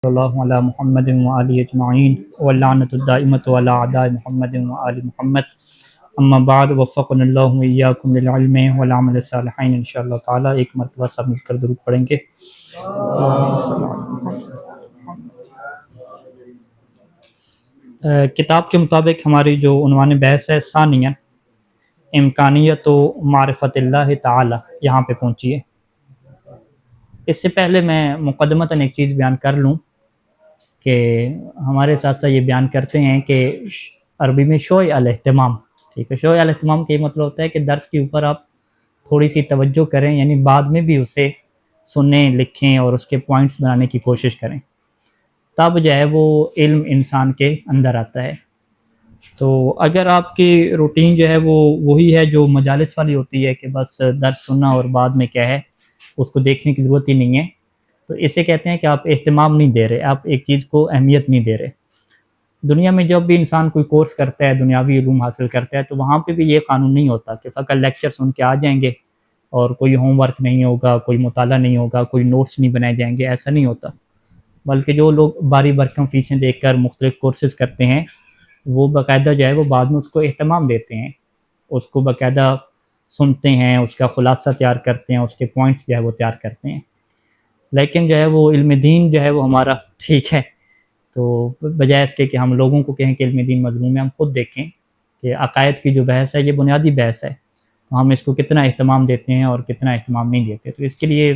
اللہ علی محمد وآلہ اجمعین واللعنۃ الدائمۃ علی اعداء محمد وآل محمد اما بعد وفقنا اللہ وإیاکم للعلم والعمل الصالحین۔ انشاءاللہ تعالی ایک مرتبہ سب مل کر درود پڑھیں گے۔ کتاب کے مطابق ہماری جو عنوان بحث ہے ثانیہ امکانیت و معرفت اللہ تعالی یہاں پہ پہنچی ہے۔ اس سے پہلے میں مقدمتاً ایک چیز بیان کر لوں کہ ہمارے ساتھ یہ بیان کرتے ہیں کہ عربی میں شوع الاہتمام، ٹھیک ہے، شوع الاہتمام کا یہ مطلب ہوتا ہے کہ درس کے اوپر آپ تھوڑی سی توجہ کریں، یعنی بعد میں بھی اسے سنیں، لکھیں اور اس کے پوائنٹس بنانے کی کوشش کریں، تب جو ہے وہ علم انسان کے اندر آتا ہے۔ تو اگر آپ کی روٹین جو ہے وہ وہی ہے جو مجالس والی ہوتی ہے کہ بس درس سننا اور بعد میں کیا ہے اس کو دیکھنے کی ضرورت ہی نہیں ہے، تو اسے کہتے ہیں کہ آپ اہتمام نہیں دے رہے، آپ ایک چیز کو اہمیت نہیں دے رہے۔ دنیا میں جب بھی انسان کوئی کورس کرتا ہے، دنیاوی علوم حاصل کرتا ہے، تو وہاں پہ بھی یہ قانون نہیں ہوتا کہ فقط لیکچر سن کے آ جائیں گے اور کوئی ہوم ورک نہیں ہوگا، کوئی مطالعہ نہیں ہوگا، کوئی نوٹس نہیں بنائے جائیں گے، ایسا نہیں ہوتا۔ بلکہ جو لوگ باری برکم فیسیں دیکھ کر مختلف کورسز کرتے ہیں، وہ باقاعدہ جو ہے وہ بعد میں اس کو اہتمام دیتے ہیں، اس کو باقاعدہ سنتے ہیں، اس کا خلاصہ تیار کرتے ہیں، اس کے پوائنٹس جو ہے وہ تیار کرتے ہیں۔ لیکن جو ہے وہ علم دین جو ہے وہ ہمارا ٹھیک ہے، تو بجائے اس کے کہ ہم لوگوں کو کہیں کہ علم دین مضمون ہے، ہم خود دیکھیں کہ عقائد کی جو بحث ہے یہ بنیادی بحث ہے، تو ہم اس کو کتنا اہتمام دیتے ہیں اور کتنا اہتمام نہیں دیتے۔ تو اس کے لیے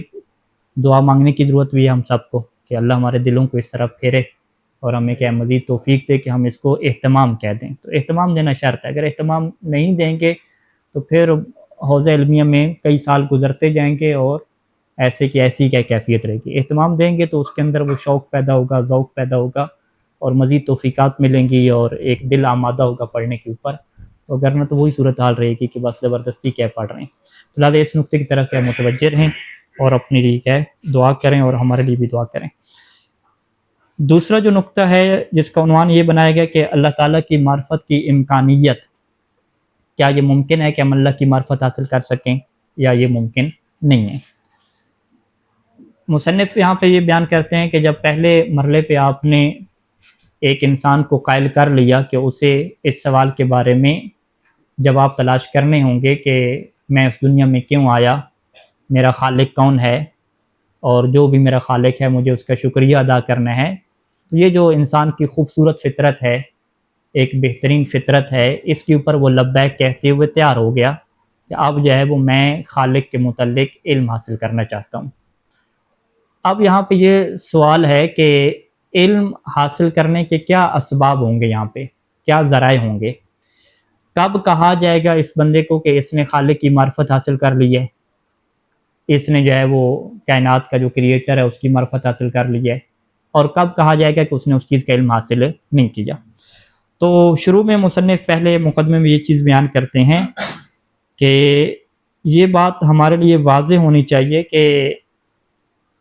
دعا مانگنے کی ضرورت بھی ہے ہم سب کو کہ اللہ ہمارے دلوں کو اس طرف پھیرے اور ہمیں کیا مزید توفیق دے کہ ہم اس کو اہتمام کہہ دیں۔ تو اہتمام دینا شرط ہے، اگر اہتمام نہیں دیں گے تو پھر حوزہ علمیہ میں کئی سال گزرتے جائیں گے اور ایسے کی ایسی کیا کیفیت رہے گی۔ اہتمام دیں گے تو اس کے اندر وہ شوق پیدا ہوگا، ذوق پیدا ہوگا اور مزید توفیقات ملیں گی اور ایک دل آمادہ ہوگا پڑھنے کے اوپر، تو اگر تو وہی صورتحال رہے گی کہ بس زبردستی کیا پڑھ رہے ہیں۔ تو لہٰذا اس نقطے کی طرف کیا متوجہ رہیں اور اپنے لیے کیا دعا کریں اور ہمارے لیے بھی دعا کریں۔ دوسرا جو نقطہ ہے جس کا عنوان یہ بنایا گیا کہ اللہ تعالیٰ کی معرفت کی امکانیت، کیا یہ ممکن ہے کہ ہم اللہ کی معرفت حاصل کر سکیں یا یہ ممکن نہیں ہے۔ مصنف یہاں پہ یہ بیان کرتے ہیں کہ جب پہلے مرحلے پہ آپ نے ایک انسان کو قائل کر لیا کہ اسے اس سوال کے بارے میں جواب تلاش کرنے ہوں گے کہ میں اس دنیا میں کیوں آیا، میرا خالق کون ہے، اور جو بھی میرا خالق ہے مجھے اس کا شکریہ ادا کرنا ہے، تو یہ جو انسان کی خوبصورت فطرت ہے، ایک بہترین فطرت ہے، اس کے اوپر وہ لبیک کہتے ہوئے تیار ہو گیا کہ اب جو ہے وہ میں خالق کے متعلق علم حاصل کرنا چاہتا ہوں۔ اب یہاں پہ یہ سوال ہے کہ علم حاصل کرنے کے کیا اسباب ہوں گے، یہاں پہ کیا ذرائع ہوں گے، کب کہا جائے گا اس بندے کو کہ اس نے خالق کی معرفت حاصل کر لی ہے، اس نے جو ہے وہ کائنات کا جو کریٹر ہے اس کی معرفت حاصل کر لی ہے، اور کب کہا جائے گا کہ اس نے اس چیز کا علم حاصل نہیں کیا۔ تو شروع میں مصنف پہلے مقدمے میں یہ چیز بیان کرتے ہیں کہ یہ بات ہمارے لیے واضح ہونی چاہیے کہ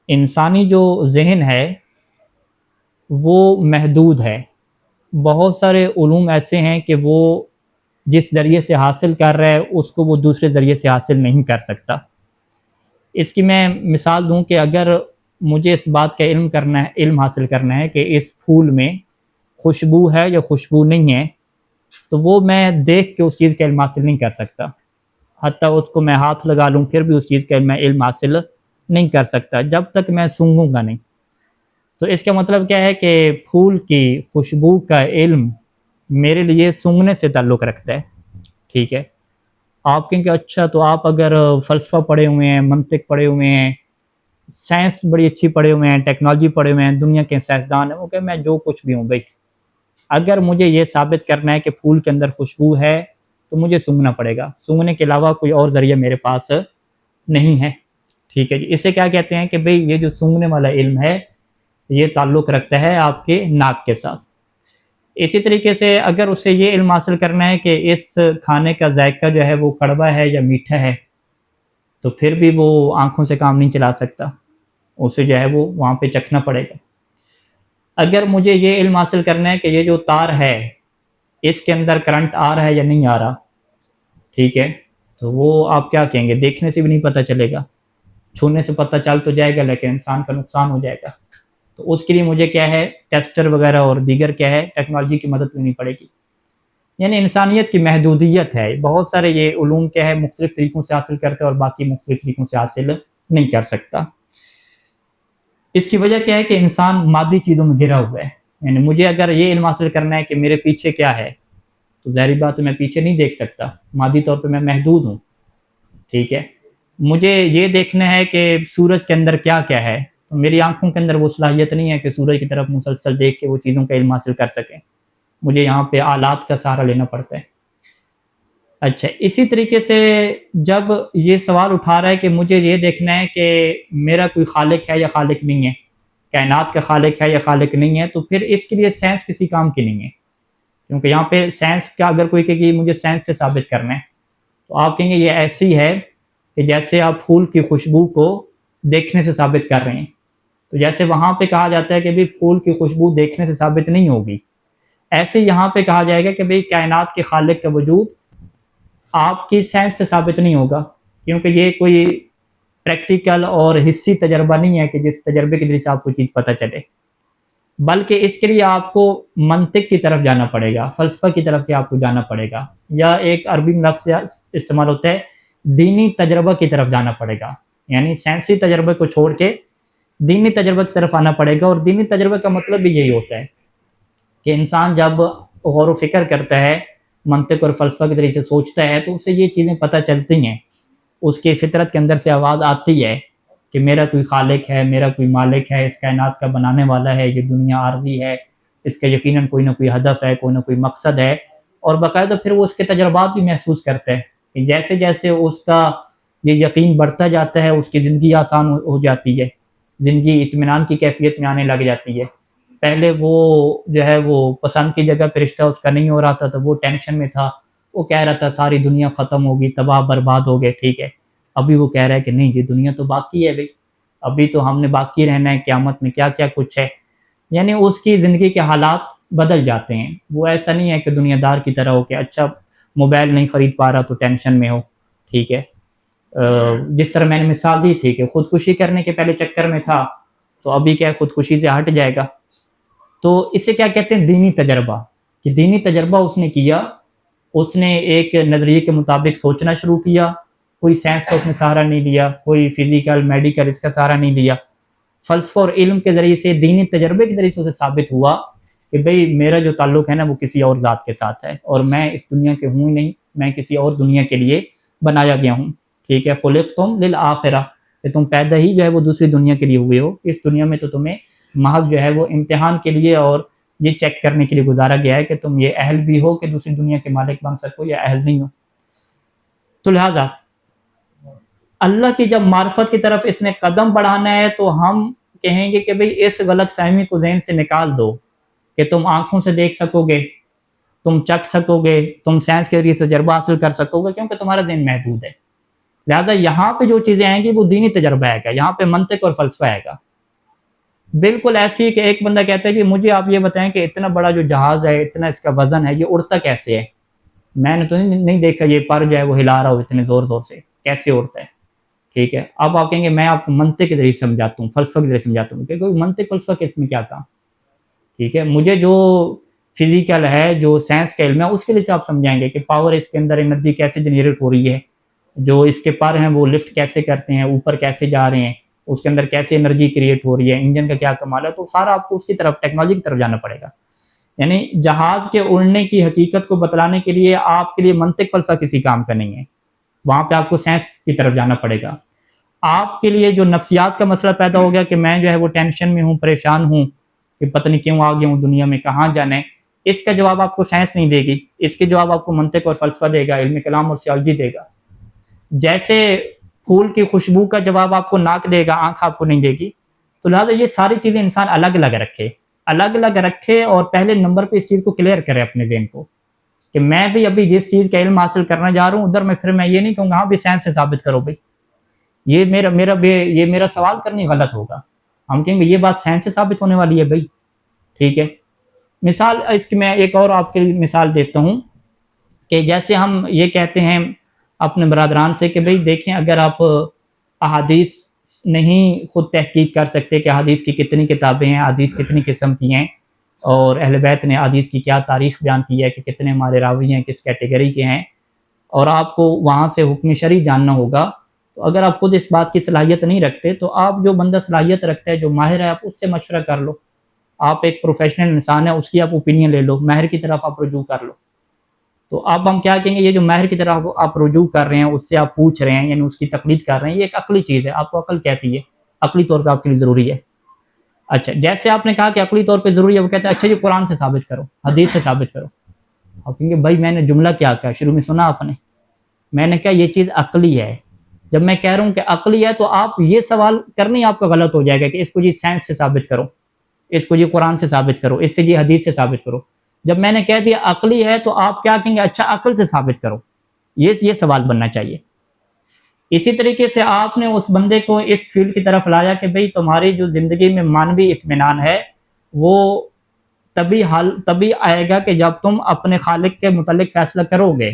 انسانی جو ذہن ہے وہ محدود ہے۔ بہت سارے علوم ایسے ہیں کہ وہ جس ذریعے سے حاصل کر رہا ہے اس کو وہ دوسرے ذریعے سے حاصل نہیں کر سکتا۔ اس کی میں مثال دوں کہ اگر مجھے اس بات کا علم حاصل کرنا ہے کہ اس پھول میں خوشبو ہے یا خوشبو نہیں ہے، تو وہ میں دیکھ کے اس چیز کا علم حاصل نہیں کر سکتا، حتیٰ اس کو میں ہاتھ لگا لوں پھر بھی اس چیز کا میں علم حاصل نہیں کر سکتا جب تک میں سونگھوں گا نہیں۔ تو اس کا مطلب کیا ہے کہ پھول کی خوشبو کا علم میرے لیے سونگھنے سے تعلق رکھتا ہے، ٹھیک ہے۔ آپ کہیں کہ اچھا تو آپ اگر فلسفہ پڑھے ہوئے ہیں، منطق پڑھے ہوئے ہیں، سائنس بڑی اچھی پڑھے ہوئے ہیں، ٹیکنالوجی پڑھے ہوئے ہیں، دنیا کے سائنسدان ہیں، وہ کہ میں جو کچھ بھی ہوں بھائی، اگر مجھے یہ ثابت کرنا ہے کہ پھول کے اندر خوشبو ہے تو مجھے سونگھنا پڑے گا، سونگھنے کے علاوہ کوئی اور ذریعہ میرے پاس نہیں ہے، ٹھیک ہے جی۔ اسے کیا کہتے ہیں کہ بھئی یہ جو سونگھنے والا علم ہے یہ تعلق رکھتا ہے آپ کے ناک کے ساتھ۔ اسی طریقے سے اگر اسے یہ علم حاصل کرنا ہے کہ اس کھانے کا ذائقہ جو ہے وہ کڑوا ہے یا میٹھا ہے، تو پھر بھی وہ آنکھوں سے کام نہیں چلا سکتا، اسے جو ہے وہ وہاں پہ چکھنا پڑے گا۔ اگر مجھے یہ علم حاصل کرنا ہے کہ یہ جو تار ہے اس کے اندر کرنٹ آ رہا ہے یا نہیں آ رہا، ٹھیک ہے، تو وہ آپ کیا کہیں گے، دیکھنے سے بھی نہیں پتہ چلے گا، چھونے سے پتہ چل تو جائے گا لیکن انسان کا نقصان ہو جائے گا۔ تو اس کے لیے مجھے کیا ہے ٹیسٹر وغیرہ اور دیگر کیا ہے ٹیکنالوجی کی مدد لینی پڑے گی. یعنی انسانیت کی محدودیت ہے. بہت سارے یہ علوم کیا ہے مختلف طریقوں سے حاصل کرتے ہیں اور باقی مختلف طریقوں سے حاصل نہیں کر سکتا. اس کی وجہ کیا ہے کہ انسان مادی چیزوں میں گرا ہوا ہے. یعنی مجھے اگر یہ علم حاصل کرنا ہے کہ میرے پیچھے کیا ہے تو ظاہری بات ہے میں پیچھے نہیں دیکھ سکتا. مادی طور پہ میں محدود ہوں. ٹھیک ہے. مجھے یہ دیکھنا ہے کہ سورج کے اندر کیا کیا ہے. تو میری آنکھوں کے اندر وہ صلاحیت نہیں ہے کہ سورج کی طرف مسلسل دیکھ کے وہ چیزوں کا علم حاصل کر سکیں. مجھے یہاں پہ آلات کا سہارا لینا پڑتا ہے. اچھا اسی طریقے سے جب یہ سوال اٹھا رہا ہے کہ مجھے یہ دیکھنا ہے کہ میرا کوئی خالق ہے یا خالق نہیں ہے, کائنات کا خالق ہے یا خالق نہیں ہے, تو پھر اس کے لیے سائنس کسی کام کی نہیں ہے. کیونکہ یہاں پہ سائنس کا اگر کوئی کہے کہ مجھے سائنس سے ثابت کرنا ہے تو آپ کہیں گے یہ ایسی ہے کہ جیسے آپ پھول کی خوشبو کو دیکھنے سے ثابت کر رہے ہیں. تو جیسے وہاں پہ کہا جاتا ہے کہ بھئی پھول کی خوشبو دیکھنے سے ثابت نہیں ہوگی, ایسے یہاں پہ کہا جائے گا کہ بھئی کائنات کے خالق کا وجود آپ کی سائنس سے ثابت نہیں ہوگا. کیونکہ یہ کوئی پریکٹیکل اور حصی تجربہ نہیں ہے کہ جس تجربے کے ذریعے سے آپ کو چیز پتہ چلے, بلکہ اس کے لیے آپ کو منطق کی طرف جانا پڑے گا, فلسفہ کی طرف کے آپ کو جانا پڑے گا, یا ایک عربی میں لفظ استعمال ہوتا ہے دینی تجربہ کی طرف جانا پڑے گا. یعنی سائنسی تجربے کو چھوڑ کے دینی تجربے کی طرف آنا پڑے گا. اور دینی تجربے کا مطلب بھی یہی ہوتا ہے کہ انسان جب غور و فکر کرتا ہے, منطق اور فلسفہ کے ذریعے سے سوچتا ہے, تو اسے یہ چیزیں پتہ چلتی ہیں. اس کی فطرت کے اندر سے آواز آتی ہے کہ میرا کوئی خالق ہے, میرا کوئی مالک ہے, اس کائنات کا بنانے والا ہے, یہ دنیا عارضی ہے, اس کا یقیناً کوئی نہ کوئی ہدف ہے, کوئی نہ کوئی مقصد ہے. اور باقاعدہ پھر وہ اس کے تجربات بھی محسوس کرتا ہے کہ جیسے جیسے اس کا یہ یقین بڑھتا جاتا ہے اس کی زندگی آسان ہو جاتی ہے, زندگی اطمینان کی کیفیت میں آنے لگ جاتی ہے. پہلے وہ جو ہے وہ پسند کی جگہ پہ رشتہ اس کا نہیں ہو رہا تھا تو وہ ٹینشن میں تھا, وہ کہہ رہا تھا ساری دنیا ختم ہوگی, تباہ برباد ہو گئے. ٹھیک ہے, ابھی وہ کہہ رہا ہے کہ نہیں یہ دنیا تو باقی ہے بھائی, ابھی تو ہم نے باقی رہنا ہے, قیامت میں کیا کیا کچھ ہے. یعنی اس کی زندگی کے حالات بدل جاتے ہیں. وہ ایسا نہیں ہے کہ دنیا دار کی طرح ہو کہ اچھا موبائل نہیں خرید پا رہا تو ٹینشن میں ہو. ٹھیک ہے, جس طرح میں نے مثال دی تھی کہ خودکشی کرنے کے پہلے چکر میں تھا تو ابھی کیا خودکشی سے ہٹ جائے گا. تو اسے کیا کہتے ہیں دینی تجربہ, کہ دینی تجربہ اس نے کیا, اس نے ایک نظریے کے مطابق سوچنا شروع کیا. کوئی سائنس کا اس نے سہارا نہیں لیا, کوئی فزیکل میڈیکل اس کا سہارا نہیں لیا. فلسفہ اور علم کے ذریعے سے, دینی تجربے کے ذریعے سے اسے ثابت ہوا کہ بھئی میرا جو تعلق ہے نا وہ کسی اور ذات کے ساتھ ہے, اور میں اس دنیا کے ہوں ہی نہیں, میں کسی اور دنیا کے لیے بنایا گیا ہوں. ٹھیک ہے, خلقتم للآخرہ, کہ تم پیدا ہی جو ہے وہ دوسری دنیا کے لیے ہوئے ہو. اس دنیا میں تو تمہیں محض جو ہے وہ امتحان کے لیے اور یہ چیک کرنے کے لیے گزارا گیا ہے کہ تم یہ اہل بھی ہو کہ دوسری دنیا کے مالک بن سکو یا اہل نہیں ہو. تو لہذا اللہ کی جب معرفت کی طرف اس نے قدم بڑھانا ہے تو ہم کہیں گے کہ بھئی اس غلط فہمی کو ذہن سے نکال دو کہ تم آنکھوں سے دیکھ سکو گے, تم چکھ سکو گے, تم سائنس کے ذریعے تجربہ حاصل کر سکو گے, کیونکہ تمہارا ذہن محدود ہے. لہٰذا یہاں پہ جو چیزیں آئیں گی وہ دینی تجربہ آئے گا, یہاں پہ منطق اور فلسفہ آئے گا. بالکل ایسی ہے کہ ایک بندہ کہتا ہے کہ مجھے آپ یہ بتائیں کہ اتنا بڑا جو جہاز ہے, اتنا اس کا وزن ہے, یہ اڑتا کیسے ہے؟ میں نے تو نہیں دیکھا یہ پر جو ہے وہ ہلا رہا ہو اتنے زور زور سے, کیسے اڑتا ہے؟ ٹھیک ہے, اب آپ کہیں گے میں آپ کو منطق کے ذریعے سمجھاتا ہوں, فلسفہ کے ذریعے سمجھاتا ہوں, کہ منطق فلسفہ کے اس میں کیا کام. ٹھیک ہے, مجھے جو فزیکل ہے, جو سائنس کا علم ہے, اس کے لیے سے آپ سمجھائیں گے کہ پاور اس کے اندر انرجی کیسے جنریٹ ہو رہی ہے, جو اس کے پر ہیں وہ لفٹ کیسے کرتے ہیں, اوپر کیسے جا رہے ہیں, اس کے اندر کیسے انرجی کریٹ ہو رہی ہے, انجن کا کیا کمال ہے. تو سارا آپ کو اس کی طرف ٹیکنالوجی کی طرف جانا پڑے گا. یعنی جہاز کے اڑنے کی حقیقت کو بتلانے کے لیے آپ کے لیے منطق فلسفہ کسی کام کا نہیں ہے, وہاں پہ آپ کو سائنس کی طرف جانا پڑے گا. آپ کے لیے جو نفسیات کا مسئلہ پیدا ہو گیا کہ میں جو ہے وہ ٹینشن میں ہوں, پریشان ہوں کہ پتہ نہیں کیوں آ گیا ہوں دنیا میں, کہاں جانا ہے, اس کا جواب آپ کو سائنس نہیں دے گی, اس کے جواب آپ کو منطق اور فلسفہ دے گا, علم کلام اور سیالوجی دے گا. جیسے پھول کی خوشبو کا جواب آپ کو ناک دے گا, آنکھ آپ کو نہیں دے گی. تو لہٰذا یہ ساری چیزیں انسان الگ الگ رکھے اور پہلے نمبر پہ اس چیز کو کلیئر کرے اپنے ذہن کو کہ میں بھی ابھی جس چیز کا علم حاصل کرنا جا رہا ہوں ادھر میں پھر میں یہ نہیں کہوں گا ہاں بھی سائنس سے ثابت کرو بھائی, یہ میرا سوال کرنی غلط ہوگا. ہم کہیں گے یہ بات سائنس سے ثابت ہونے والی ہے بھائی. ٹھیک ہے, مثال اس کی میں ایک اور آپ کے لیے مثال دیتا ہوں کہ جیسے ہم یہ کہتے ہیں اپنے برادران سے کہ بھئی دیکھیں اگر آپ احادیث نہیں خود تحقیق کر سکتے کہ حدیث کی کتنی کتابیں ہیں، حدیث کتنی قسم کی ہیں، اور اہل بیت نے حدیث کی کیا تاریخ بیان کی ہے کہ کتنے ہمارے راوی ہیں، کس کیٹیگری کے ہیں، اور آپ کو وہاں سے حکم شرعی جاننا ہوگا، تو اگر آپ خود اس بات کی صلاحیت نہیں رکھتے تو آپ جو بندہ صلاحیت رکھتا ہے، جو ماہر ہے، آپ اس سے مشورہ کر لو. آپ ایک پروفیشنل انسان ہے، اس کی آپ اوپینین لے لو، ماہر کی طرف آپ رجوع کر لو. تو اب ہم کیا کہیں گے، یہ جو ماہر کی طرف آپ رجوع کر رہے ہیں، اس سے آپ پوچھ رہے ہیں، یعنی اس کی تقلید کر رہے ہیں، یہ ایک عقلی چیز ہے، آپ کو عقل کہتی ہے، عقلی طور پہ آپ کے لیے ضروری ہے. اچھا، جیسے آپ نے کہا کہ عقلی طور پہ ضروری ہے، وہ کہتے ہیں اچھا جی قرآن سے ثابت کرو، حدیث سے ثابت کرو. آپ کہیں گے بھائی میں نے جملہ کیا کہا، شروع میں سنا آپ نے، میں نے کہا یہ چیز عقلی ہے. جب میں کہہ رہا ہوں کہ عقلی ہے تو آپ یہ سوال کرنا ہی آپ کا غلط ہو جائے گا کہ اس کو جی سائنس سے ثابت کرو، اس کو جی قرآن سے ثابت کرو، اس سے جی حدیث سے ثابت کرو. جب میں نے کہہ دیا عقلی ہے تو آپ کیا کہیں گے، اچھا عقل سے ثابت کرو، یہ سوال بننا چاہیے. اسی طریقے سے آپ نے اس بندے کو اس فیلڈ کی طرف لایا کہ بھئی تمہاری جو زندگی میں معنوی اطمینان ہے وہ تبھی آئے گا کہ جب تم اپنے خالق کے متعلق فیصلہ کرو گے،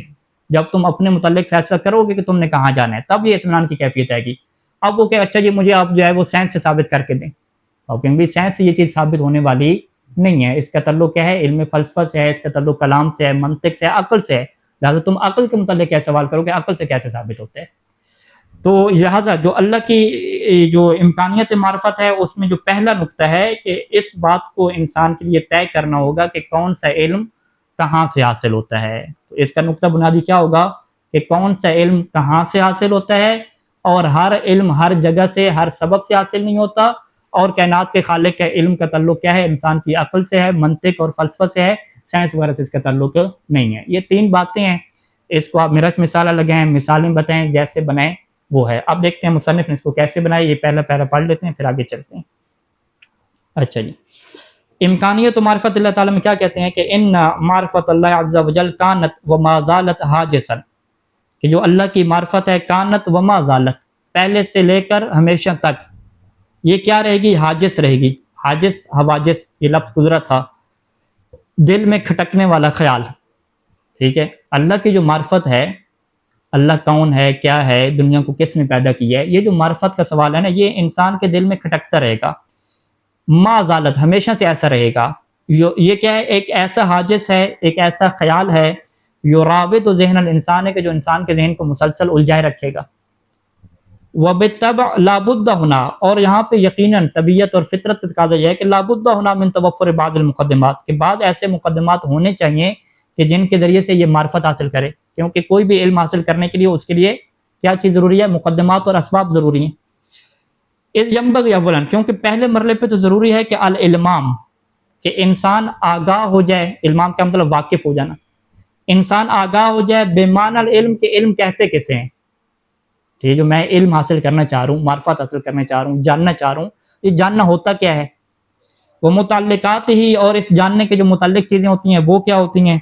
جب تم اپنے متعلق فیصلہ کرو گے کہ تم نے کہاں جانا ہے، تب یہ اطمینان کی کیفیت آئے گی. اب وہ کہ اچھا جی مجھے آپ جو ہے وہ سائنس سے ثابت کر کے دیں. اور کہیں بھی سائنس سے یہ چیز ثابت ہونے والی نہیں ہے، اس کا تعلق کیا ہے، علم فلسفہ سے ہے، اس کا تعلق کلام سے ہے، منطق سے ہے، عقل سے ہے. لہٰذا تم عقل کے متعلق کیا سوال کرو کہ عقل سے کیسے ثابت ہوتا ہے. تو لہٰذا جو اللہ کی جو امکانیت معرفت ہے اس میں جو پہلا نقطہ ہے کہ اس بات کو انسان کے لیے طے کرنا ہوگا کہ کون سا علم کہاں سے حاصل ہوتا ہے. تو اس کا نقطہ بنیادی کیا ہوگا کہ کون سا علم کہاں سے حاصل ہوتا ہے، اور ہر علم ہر جگہ سے، ہر سبب سے حاصل نہیں ہوتا، اور کائنات کے خالق کے علم کا تعلق کیا ہے، انسان کی عقل سے ہے، منطق اور فلسفہ سے ہے، سائنس وغیرہ سے اس کا تعلق نہیں ہے. یہ تین باتیں ہیں، اس کو آپ مرچ مثالہ لگائیں، مثالیں بتائیں، جیسے بنائیں وہ ہے. اب دیکھتے ہیں مصنف نے اس کو کیسے بنایا، یہ پہلا پیرا پڑھ لیتے ہیں پھر آگے چلتے ہیں. اچھا جی، امکانیت و معرفت اللہ تعالیٰ میں کیا کہتے ہیں کہ ان معرفت اللہ عز و جل کانت و ما زالت حاجسا، کہ جو اللہ کی معرفت ہے کانت و ما زالت، پہلے سے لے کر ہمیشہ تک یہ کیا رہے گی، حاجس رہے گی. حاجس، حواجس، یہ لفظ گزرا تھا، دل میں کھٹکنے والا خیال. ٹھیک ہے، اللہ کی جو معرفت ہے، اللہ کون ہے، کیا ہے، دنیا کو کس نے پیدا کیا ہے، یہ جو معرفت کا سوال ہے نا، یہ انسان کے دل میں کھٹکتا رہے گا. ما زالت، ہمیشہ سے ایسا رہے گا. یہ کیا ہے، ایک ایسا حاجس ہے، ایک ایسا خیال ہے، یراود ذہن الانسان ہے کہ جو انسان کے ذہن کو مسلسل الجھائے رکھے گا. وبالطبع لابد ہونا، اور یہاں پہ یقیناً طبیعت اور فطرت کا تقاضا یہ ہے کہ لابد ہونا من توفر بعض المقدمات، کہ بعض ایسے مقدمات ہونے چاہیے کہ جن کے ذریعے سے یہ معرفت حاصل کرے. کیونکہ کوئی بھی علم حاصل کرنے کے لیے اس کے لیے کیا چیز ضروری ہے، مقدمات اور اسباب ضروری ہیں. اذ ينبغي اولا، کیونکہ پہلے مرحلے پہ تو ضروری ہے کہ الالمام، کہ انسان آگاہ ہو جائے. علمام کا مطلب واقف ہو جانا، انسان آگاہ ہو جائے بمعنی العلم، کہ علم کہتے کسے ہیں. یہ جو میں علم حاصل کرنا چاہ رہا ہوں، معرفت حاصل کرنا چاہ رہا ہوں، جاننا چاہ رہا ہوں، یہ جاننا ہوتا کیا ہے. وہ متعلقات ہی، اور اس جاننے کے جو متعلق چیزیں ہوتی ہیں وہ کیا ہوتی ہیں.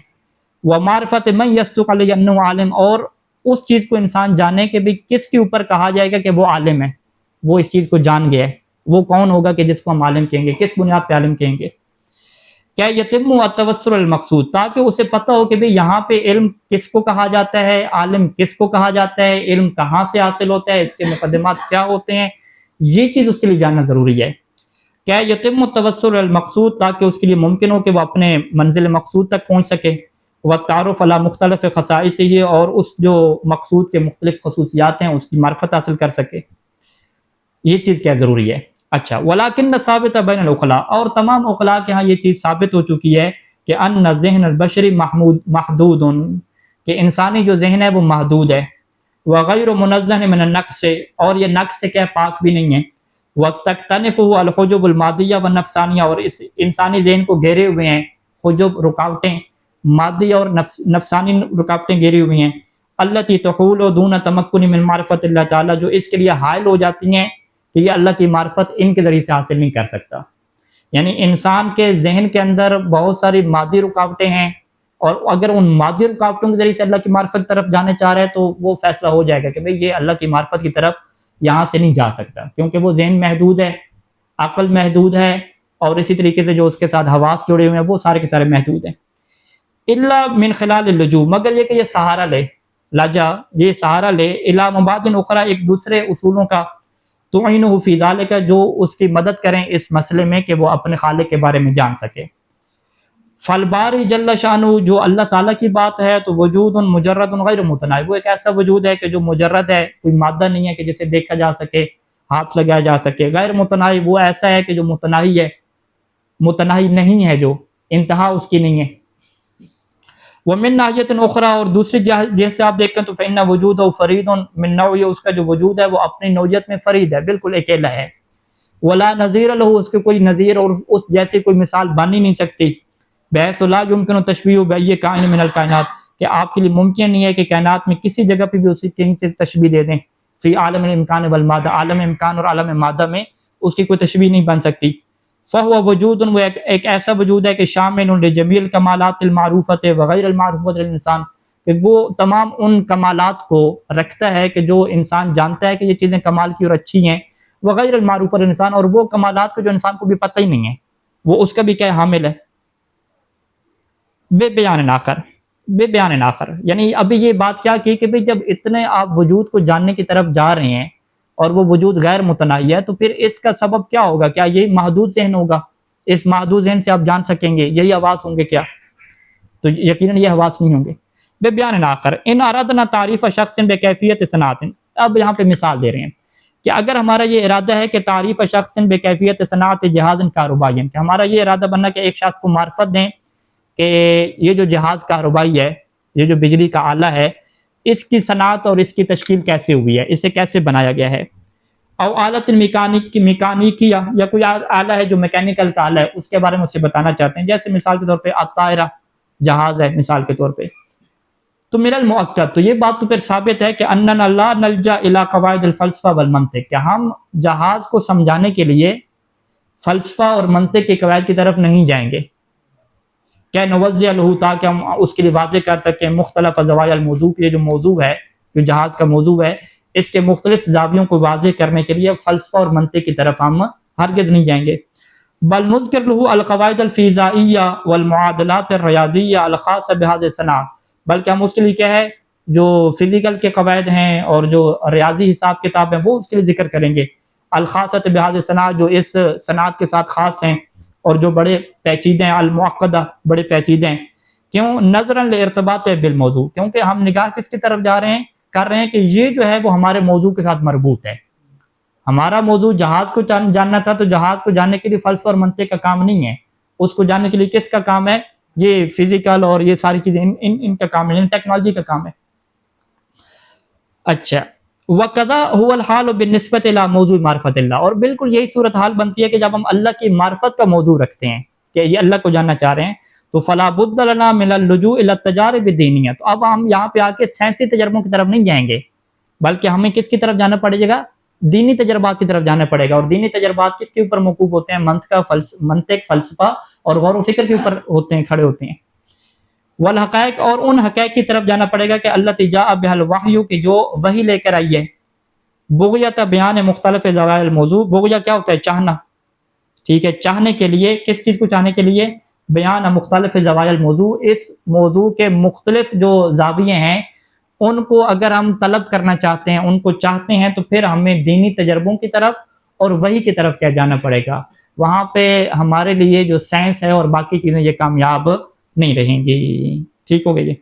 وہ معرفت من یصدق علیہ انہ عالم، اور اس چیز کو انسان جانے کہ بھی کس کے اوپر کہا جائے گا کہ وہ عالم ہے، وہ اس چیز کو جان گیا ہے. وہ کون ہوگا کہ جس کو ہم عالم کہیں گے، کس بنیاد پہ عالم کہیں گے. کیا یتم التوسل المقصود، تاکہ اسے پتہ ہو کہ بھی یہاں پہ علم کس کو کہا جاتا ہے، عالم کس کو کہا جاتا ہے، علم کہاں سے حاصل ہوتا ہے، اس کے مقدمات کیا ہوتے ہیں، یہ چیز اس کے لیے جاننا ضروری ہے. کیا یتم التوسل المقصود، تاکہ اس کے لیے ممکن ہو کہ وہ اپنے منزل مقصود تک پہنچ سکے. والتعارف علی مختلف خصائصہ، اور اس جو مقصود کے مختلف خصوصیات ہیں اس کی معرفت حاصل کر سکے. یہ چیز کیا ضروری ہے. اچھا، ولیکن ثابت بین العقلاء، اور تمام عقلاء کے ہاں یہ چیز ثابت ہو چکی ہے کہ ان ذہن البشری محدود، کہ انسانی جو ذہن ہے وہ محدود ہے. وغیر منزہ من النقص، اور یہ نقص سے کیا پاک بھی نہیں ہے. وتختنفہ الحجب المادیہ والنفسانیہ، اور اس انسانی ذہن کو گھیرے ہوئے ہیں حجب، رکاوٹیں، مادی اور نفسانی رکاوٹیں گھیری ہوئی ہیں. التی تحول دون تمکن من معرفت اللہ تعالیٰ، جو اس کے لیے حائل ہو جاتی ہیں کہ یہ اللہ کی معرفت ان کے ذریعے سے حاصل نہیں کر سکتا. یعنی انسان کے ذہن کے اندر بہت ساری مادی رکاوٹیں ہیں، اور اگر ان مادی رکاوٹوں کے ذریعے سے اللہ کی معرفت کی طرف جانے چاہ رہے ہیں تو وہ فیصلہ ہو جائے گا کہ بھئی یہ اللہ کی معرفت کی طرف یہاں سے نہیں جا سکتا، کیونکہ وہ ذہن محدود ہے، عقل محدود ہے، اور اسی طریقے سے جو اس کے ساتھ حواس جڑے ہوئے ہیں وہ سارے کے سارے محدود ہیں. الا من خلال اللجوء، مگر یہ کہ یہ سہارا لے، لجا، یہ سہارا لے الی مبادن اخرى، ایک دوسرے اصولوں کا. تعینہ فی ذالک، جو اس کی مدد کریں اس مسئلے میں کہ وہ اپنے خالق کے بارے میں جان سکے۔ فالباری جل شانہ، جو اللہ تعالیٰ کی بات ہے تو وجود مجرد غیر متناہی، وہ ایک ایسا وجود ہے کہ جو مجرد ہے، کوئی مادہ نہیں ہے کہ جسے دیکھا جا سکے، ہاتھ لگایا جا سکے۔ غیر متناہی وہ ایسا ہے کہ جو متناہی ہے، متناہی نہیں ہے، جو انتہا اس کی نہیں ہے۔ ومن ناحیت اخرى، اور دوسری جہت سے آپ دیکھیں تو فإن وجودہ فرید من نوعہ، اس کا جو وجود ہے وہ اپنی نوعیت میں فرید ہے، بالکل اکیلا ہے۔ ولا نظیر له، اس کے کوئی نظیر اور اس جیسی کوئی مثال بن ہی نہیں سکتی۔ بحیث لا یمکن تشبیہ بأی کائن من الکائنات، کہ آپ کے لیے ممکن نہیں ہے کہ کائنات میں کسی جگہ پہ بھی اسی کہیں سے تشبیہ دے دیں۔ فی عالم الامکان والمادہ، عالم امکان اور عالم مادہ میں اس کی کوئی تشبیہ نہیں بن سکتی۔ فہو وجود، وہ ایک ایسا وجود ہے کہ شامل لجمیع الکمالات المعروفۃ وغیر المعروفۃ للانسان، کہ وہ تمام ان کمالات کو رکھتا ہے کہ جو انسان جانتا ہے کہ یہ چیزیں کمال کی اور اچھی ہیں، وغیر المعروفۃ للانسان، اور وہ کمالات کو جو انسان کو بھی پتہ ہی نہیں ہے، وہ اس کا بھی کیا حامل ہے۔ بے بیان آخر، بے بیان آخر، یعنی ابھی یہ بات کیا کی کہ جب اتنے آپ وجود کو جاننے کی طرف جا رہے ہیں اور وہ وجود غیر متناہی ہے، تو پھر اس کا سبب کیا ہوگا؟ کیا یہی محدود ذہن ہوگا؟ اس محدود ذہن سے آپ جان سکیں گے؟ یہی حواس ہوں گے کیا؟ تو یقیناً یہ حواس نہیں ہوں گے۔ بے بیان آخر، ان ارادنا تعریف شخص بے کیفیت صنعت، اب یہاں پہ مثال دے رہے ہیں کہ اگر ہمارا یہ ارادہ ہے کہ تعریف شخص بے کیفیت صنعت جہاز کاروبائی، کہ ہمارا یہ ارادہ بننا کہ ایک شخص کو معرفت دیں کہ یہ جو جہاز کاروبائی ہے، یہ جو بجلی کا آلہ ہے، اس کی صنعت اور اس کی تشکیل کیسے ہوئی ہے، اسے کیسے بنایا گیا ہے۔ او آلت میکانیکی، یا کوئی آلہ ہے جو میکینیکل کا آلہ ہے، اس کے بارے میں اسے بتانا چاہتے ہیں، جیسے مثال کے طور پہ الطائرہ، جہاز ہے مثال کے طور پہ۔ تو من المؤکد، تو یہ بات تو پھر ثابت ہے کہ اننا لا نلجا الی قواعد الفلسفہ والمنطق، کہ ہم جہاز کو سمجھانے کے لیے فلسفہ اور منطق کے قواعد کی طرف نہیں جائیں گے، کہ نوضح لہ، تاکہ ہم اس کے لیے واضح کر سکیں مختلف زوایا الموضوع، یہ جو موضوع ہے، جو جہاز کا موضوع ہے، اس کے مختلف زاویوں کو واضح کرنے کے لیے فلسفہ اور منطق کی طرف ہم ہرگز نہیں جائیں گے۔ بل نذکر لہ القواعد الفیزیائیہ والمعادلات الریاضیہ الخاصہ بہذہ الصنعۃ، بلکہ ہم اس کے لیے کیا ہے، جو فزیکل کے قواعد ہیں اور جو ریاضی حساب کتاب ہیں وہ اس کے لیے ذکر کریں گے، الخاصۃ بہذہ الصنعۃ، جو اس صنعت کے ساتھ خاص ہیں اور جو بڑے پیچیدہ ہیں، المعقدہ، بڑے پیچیدہ ہیں۔ کیوں؟ نظرا لارتباط بالموضوع، کیونکہ ہم نگاہ کس کی طرف جا رہے ہیں، کر رہے ہیں کہ یہ جو ہے وہ ہمارے موضوع کے ساتھ مربوط ہے۔ ہمارا موضوع جہاز کو جاننا تھا، تو جہاز کو جاننے کے لیے فلسفہ اور منطق کا کام نہیں ہے، اس کو جاننے کے لیے کس کا کام ہے؟ یہ فزیکل اور یہ ساری چیزیں ان کا کام ہے، ان ٹیکنالوجی کا کام ہے۔ اچھا، وَقَضَا هُوَ الْحَالُ بِالنِّسْبَةِ إِلَى مَوْضُوعِ مَعْرِفَةِ اللَّهِ، اور بالکل یہی صورتحال بنتی ہے کہ جب ہم اللہ کی معرفت کا موضوع رکھتے ہیں کہ یہ اللہ کو جاننا چاہ رہے ہیں، تو فَلَا بُدَّ لَنَا مِنَ اللُّجُوءِ إِلَى التَّجَارِبِ الدِّینِیَّۃِ، تو اب ہم یہاں پہ آ کے سائنسی تجربوں کی طرف نہیں جائیں گے، بلکہ ہمیں کس کی طرف جانا پڑے گا؟ دینی تجربات کی طرف جانا پڑے گا۔ اور دینی تجربات کس کے اوپر موقوف ہوتے ہیں؟ منطق، فلسفہ اور غور و فکر کے اوپر ہوتے ہیں، کھڑے ہوتے ہیں۔ والحقائق، اور ان حقائق کی طرف جانا پڑے گا کہ اللہ جاء بها الوحی، کہ جو وحی لے کر آئی ہے۔ بغیت بیان مختلف زوائا الموضوع، بغیہ کیا ہوتا ہے؟ چاہنا، ٹھیک ہے، چاہنے کے لیے، کس چیز کو چاہنے کے لیے؟ بیان مختلف زوائا الموضوع، اس موضوع کے مختلف جو زاویے ہیں ان کو اگر ہم طلب کرنا چاہتے ہیں، ان کو چاہتے ہیں، تو پھر ہمیں دینی تجربوں کی طرف اور وحی کی طرف کیا جانا پڑے گا۔ وہاں پہ ہمارے لیے جو سائنس ہے اور باقی چیزیں یہ کامیاب نہیں رہیں گی۔ ٹھیک ہو گئی؟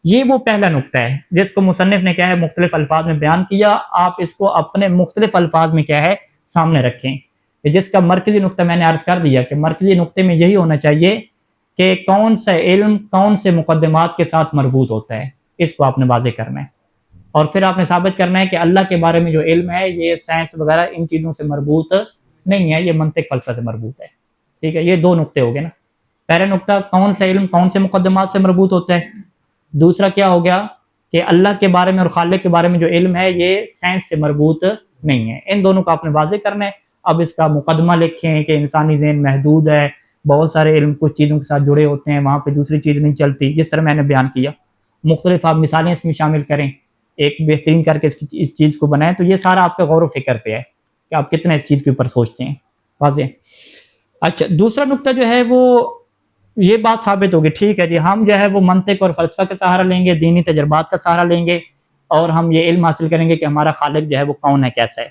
یہ وہ پہلا نقطہ ہے جس کو مصنف نے کیا ہے مختلف الفاظ میں بیان کیا، آپ اس کو اپنے مختلف الفاظ میں کیا ہے سامنے رکھیں، جس کا مرکزی نقطہ میں نے عرض کر دیا کہ مرکزی نقطے میں یہی ہونا چاہیے کہ کون سا علم کون سے مقدمات کے ساتھ مربوط ہوتا ہے، اس کو آپ نے واضح کرنا ہے، اور پھر آپ نے ثابت کرنا ہے کہ اللہ کے بارے میں جو علم ہے یہ سائنس وغیرہ ان چیزوں سے مربوط نہیں ہے، یہ منطق فلسفہ سے مربوط ہے۔ ٹھیک ہے، یہ دو نقطے ہو گئے نا۔ پہلا نقطہ کون سا علم کون سے مقدمات سے مربوط ہوتا ہے، دوسرا کیا ہو گیا کہ اللہ کے بارے میں اور خالق کے بارے میں جو علم ہے یہ سائنس سے مربوط نہیں ہے۔ ان دونوں کو آپ نے واضح کرنا ہے۔ اب اس کا مقدمہ لکھیں کہ انسانی ذہن محدود ہے، بہت سارے علم کچھ چیزوں کے ساتھ جڑے ہوتے ہیں، وہاں پہ دوسری چیز نہیں چلتی، جس طرح میں نے بیان کیا۔ مختلف آپ مثالیں اس میں شامل کریں، ایک بہترین کر کے اس چیز کو بنائیں، تو یہ سارا آپ کے غور و فکر پہ ہے کہ آپ کتنا اس چیز کے اوپر سوچتے ہیں۔ واضح؟ اچھا، دوسرا نقطہ جو ہے وہ یہ بات ثابت ہوگی، ٹھیک ہے جی، ہم جو ہے وہ منطق اور فلسفہ کا سہارا لیں گے، دینی تجربات کا سہارا لیں گے، اور ہم یہ علم حاصل کریں گے کہ ہمارا خالق جو ہے وہ کون ہے، کیسا ہے۔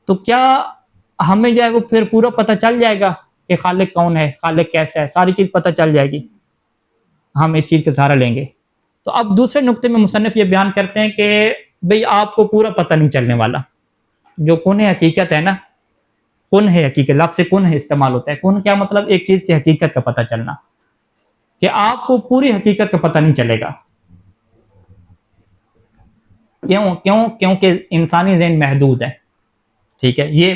تو کیا ہمیں جو ہے وہ پھر پورا پتہ چل جائے گا کہ خالق کون ہے، خالق کیسا ہے، ساری چیز پتہ چل جائے گی، ہم اس چیز کا سہارا لیں گے؟ تو اب دوسرے نقطے میں مصنف یہ بیان کرتے ہیں کہ بھئی آپ کو پورا پتہ نہیں چلنے والا، جو کن حقیقت ہے نا، کن ہے حقیقت، لفظ کن ہے استعمال ہوتا ہے، کن کیا مطلب؟ ایک چیز کی حقیقت کا پتہ چلنا، کہ آپ کو پوری حقیقت کا پتہ نہیں چلے گا۔ کیونکہ انسانی ذہن محدود ہے، ٹھیک ہے، یہ